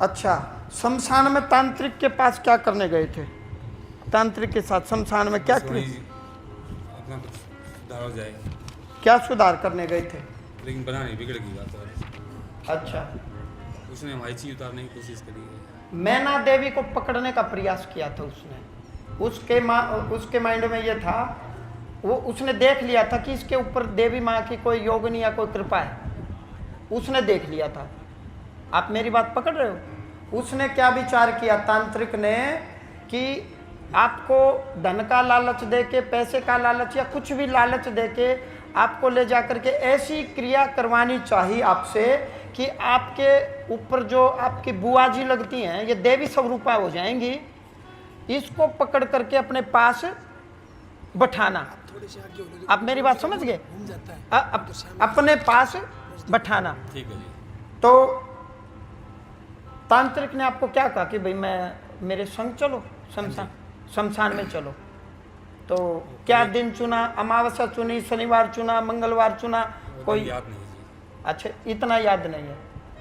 अच्छा, शमशान में तांत्रिक के पास क्या करने गए थे? तांत्रिक के साथ शमशान में क्या किया? अपना कुछ सुधार हो जाए। क्या सुधार करने गए थे? लेकिन बना नहीं, बिगड़ गई बात और। अच्छा, उसने हमारी चीज उतारने की कोशिश करी है। मैना देवी को पकड़ने का प्रयास किया था उसने। उसके माइंड में ये था, वो उसने देख लिया था कि इसके ऊपर देवी माँ की कोई योगनी या कोई कृपा है, उसने देख लिया था। आप मेरी बात पकड़ रहे हो? उसने क्या विचार किया तांत्रिक ने कि आपको धन का लालच देके, पैसे का लालच या कुछ भी लालच देके आपको ले जाकर के ऐसी क्रिया करवानी चाहिए आपसे कि आपके ऊपर जो आपकी बुआ जी लगती हैं ये देवी स्वरूपा हो जाएंगी। इसको पकड़ करके अपने पास बैठाना। आप मेरी बात समझ गए? अपने पास बैठाना। ठीक है जी। तो तांत्रिक ने आपको क्या कहा कि भाई मेरे संग चलो, शमशान में चलो। तो क्या दिन चुना? अमावस्या चुनी, शनिवार चुना, मंगलवार चुना? कोई याद नहीं जी। अच्छा, इतना याद नहीं है?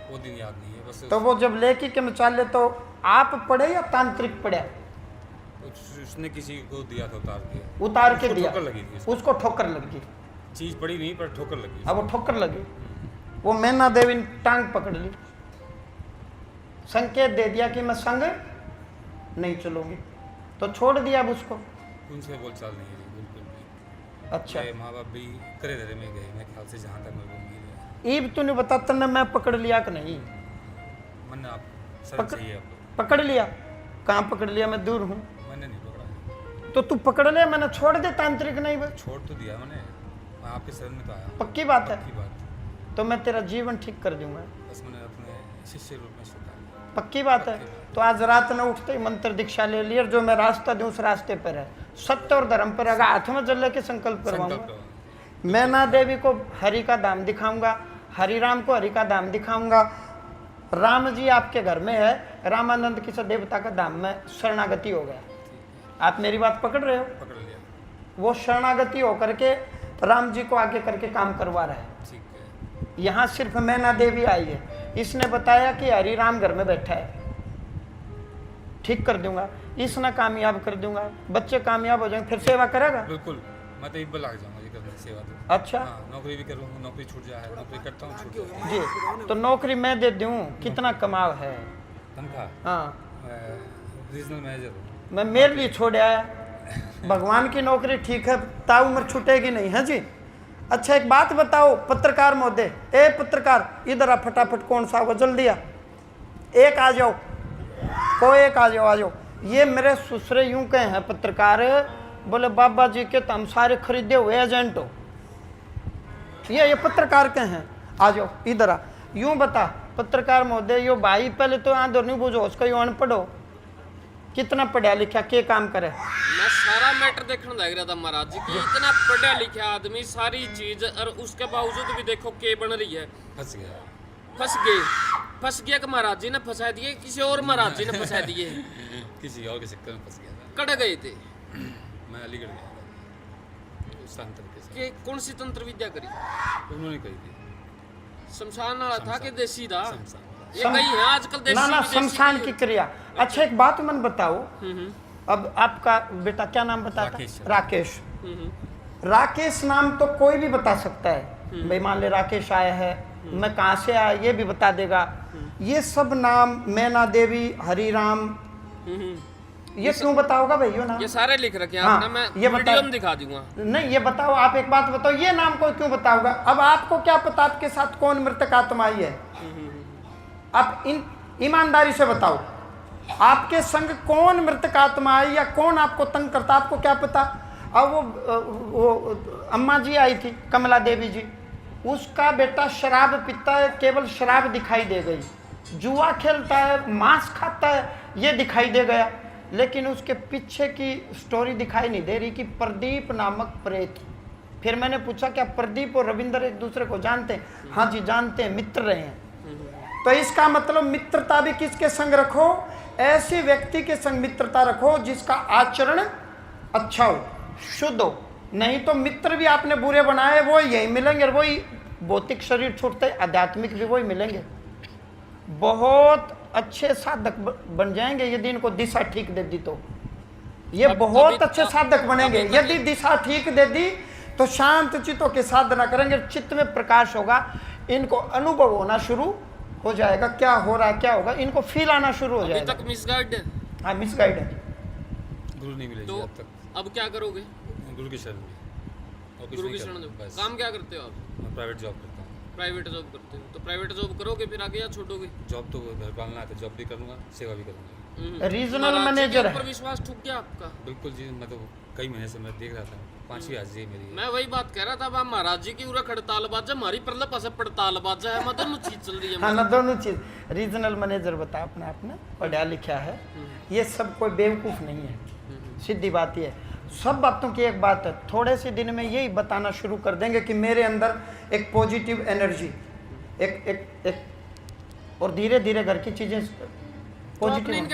वो दिन याद नहीं है बस। तो वो जब लेके के में चले तो आप पढ़े या तांत्रिक पढ़े? उसने किसी को दिया था उतार के दिया। ठोकर लगी थी उसको ठोकर लगी। चीज पड़ी नहीं पर ठोकर लगी। अब वो ठोकर लगी, वो मैना देवी ने टांग पकड़ ली, संकेत दे दिया कि मैं संग नहीं चलूंगी, तो छोड़ दिया अब उसको। उनसे बोलचाल नहीं है बिल्कुल भी। अच्छा, माँ बाप भी करे धरे में गए, मैं ख्याल से जहाँ तक मैं घूम ईब तूने बता तने मैं पकड़ लिया कि नहीं? मन आप सर चाहिए आपको। पकड़ लिया? कहाँ पकड़ लिया? मैं दूर हूँ। मैंने नहीं पकड़ा। तो तू पकड़ ले, मैंने छोड़ दे तांत्रिक नहीं बस। छोड़ तो दिया मैंने, मैं आपके शरण में तो आया। पक्की बात है? पक्की बात। तो मैं तेरा जीवन ठीक कर दूंगा। बस मैंने अपने शिष्य रूप में स्वीकार। पक्की बात है? तो आज रात में उठते ही मंत्र दीक्षा ले ली, और जो मैं रास्ता दूं उस रास्ते पर है, सत्य और धर्म पर अगर हाथ में जल के संकल्प करवाऊंगा। मैना देवी को हरि का धाम दिखाऊंगा, हरि राम को हरि का धाम दिखाऊंगा। राम जी आपके घर में है, रामानंद किसी देवता का धाम में शरणागति हो गया। आप मेरी बात पकड़ रहे हो? पकड़ लिया। वो शरणागति होकर के राम जी को आगे करके काम करवा रहा है। ठीक है। यहाँ सिर्फ मैना देवी आई है, इसने बताया कि हरि राम घर में बैठा है, ठीक कर दूंगा, इसने कामयाब कर दूंगा, बच्चे कामयाब हो जाएंगे, फिर सेवा करेगा। बिल्कुल, मैं तो इब्बल लग जाऊंगा ये करने सेवा तो। अच्छा, हाँ, नौकरी भी करूँ, नौकरी छूट जाए, नौकरी करता हूँ छूट जाए जी। तो नौकरी मैं दे दूँ, कितना कमाव है? तनख्वाह? हाँ, रीजनल मैनेजर हूँ मैं मेरे लिए छोड़ आया। भगवान की नौकरी ठीक है, ताउम्र छूटेगी नहीं है जी। अच्छा, एक बात बताओ पत्रकार महोदय, ए पत्रकार इधर आ फटाफट, कौन सा होगा जल्दी आ, एक आ जाओ, कोई एक आ जाओ, आ जाओ। ये मेरे ससुरे यूं कहे हैं पत्रकार, बोले बाबा जी के तो हम सारे खरीदे हुए एजेंट हो। ये पत्रकार के हैं, आ जाओ इधर आ। यूं बता पत्रकार महोदय, यो भाई पहले तो आंदोलन नहीं बुझो, उसका यो अनपढ़ हो, कितना पढ़ा लिखा, के काम करे? मैं सारा मैटर देखने लग रहा था महाराज जी कि इतना पढ़ा लिखा आदमी सारी चीज, और उसके बावजूद भी देखो के बन रही है। फंस गया। फंस गया कि महाराज जी ने फंसा दिए, किसी और महाराज जी ने फंसा दिए? किसी और के चक्कर में फंस गया था। कट गए थे। मैं अलीगढ़ गया था उस तंत्र के साथ। कि कौन सी तंत्र विद्या करी? उन्होंने कही थी। शमशान वाला था कि देसी था? शमशान। ये कहीं है आजकल देसी ना विदेशी शमशान की क्रिया। अच्छा, एक बात मन बताओ, हम्म, अब आपका बेटा क्या नाम बताता? राकेश। राकेश। हम्म, राकेश नाम तो कोई भी बता सकता है, भाई मान ले राकेश आया है, मैं कहाँ से आया ये भी बता देगा। ये सब नाम मैना देवी, हरिराम, ये क्यों बताओगा भाई? यो नाम ये सारे लिख रखे हैं हाँ, आपने, मैं ये वीडियो बता- में दिखा दूंगा। नहीं, ये बताओ, आप एक बात बताओ, ये नाम को क्यों बताओगा? अब आपको क्या पता आपके साथ कौन मृतक आत्मा आई है? आप ईमानदारी से बताओ, आपके संग कौन मृतक आत्मा आई या कौन आपको तंग करता, आपको क्या पता? अब वो अम्मा जी आई थी, कमला देवी जी, उसका बेटा शराब पीता है, केवल शराब दिखाई दे गई, जुआ खेलता है, मांस खाता है, ये दिखाई दे गया, लेकिन उसके पीछे की स्टोरी दिखाई नहीं दे रही कि प्रदीप नामक प्रेत। फिर मैंने पूछा क्या प्रदीप और रविंद्र एक दूसरे को जानते हैं? हाँ जी जानते हैं, मित्र रहे हैं। तो इसका मतलब मित्रता भी किसके संग रखो? ऐसे व्यक्ति के संग मित्रता रखो जिसका आचरण अच्छा हो, शुद्ध हो। नहीं तो मित्र भी आपने बुरे बनाए वो यही मिलेंगे, और वही भौतिक शरीर छूटते आध्यात्मिक भी वही मिलेंगे। बहुत अच्छे साधक बन जाएंगे यदि इनको दिशा ठीक दे दी तो। ये अब बहुत अभी- अच्छे साधक बनेंगे अभी- यदि दिशा ठीक दे दी तो शांत चित्तों की साधना करेंगे, चित्त में प्रकाश होगा, इनको अनुभव होना शुरू हो जाएगा, क्या हो रहा है क्या होगा, इनको फील आना शुरू हो अभी जाएगा। तक मिसगाइड है हाँ मिसगाइड है। गुरु नहीं मिले तो जी अब तक। अब क्या करोगे? गुरु की शरण में और कुछ गुरु नहीं की शरण करता, में बस काम क्या करते हो आप? मैं प्राइवेट जॉब करता हूँ। प्राइवेट जॉब करते हो, तो प्राइवेट जॉब करोगे फिर आगे या छोड़ोगे? जॉब तो घर पालना है तो जॉब भी करूँगा, सेवा भी करूँगा। रीजनल महाराज जी के मैनेजर ऊपर है। विश्वास ठुक गया आपका? बिल्कुल जी, मैं तो कई महीने से मैं देख रहा था, 5वीं आज जी मेरी। मैं वही बात कह रहा था, अब महाराज जी की उरा हड़ताल बाजा, हमारी प्रलप से पड़ताल बाजा है, मतलब दोनों चीज चल रही है। हाँ ना दोनों चीज। रीजनल मैनेजर बता अपने आप में पढ़ा लिखा है, ये सब कोई बेवकूफ नहीं है, सीधी बात ये है। सब बातों की एक बात है, थोड़े से दिन में यही बताना शुरू कर देंगे कि मेरे अंदर एक पॉजिटिव एनर्जी एक एक एक और धीरे धीरे घर की चीजें तो आपने पॉजिटिव। इनके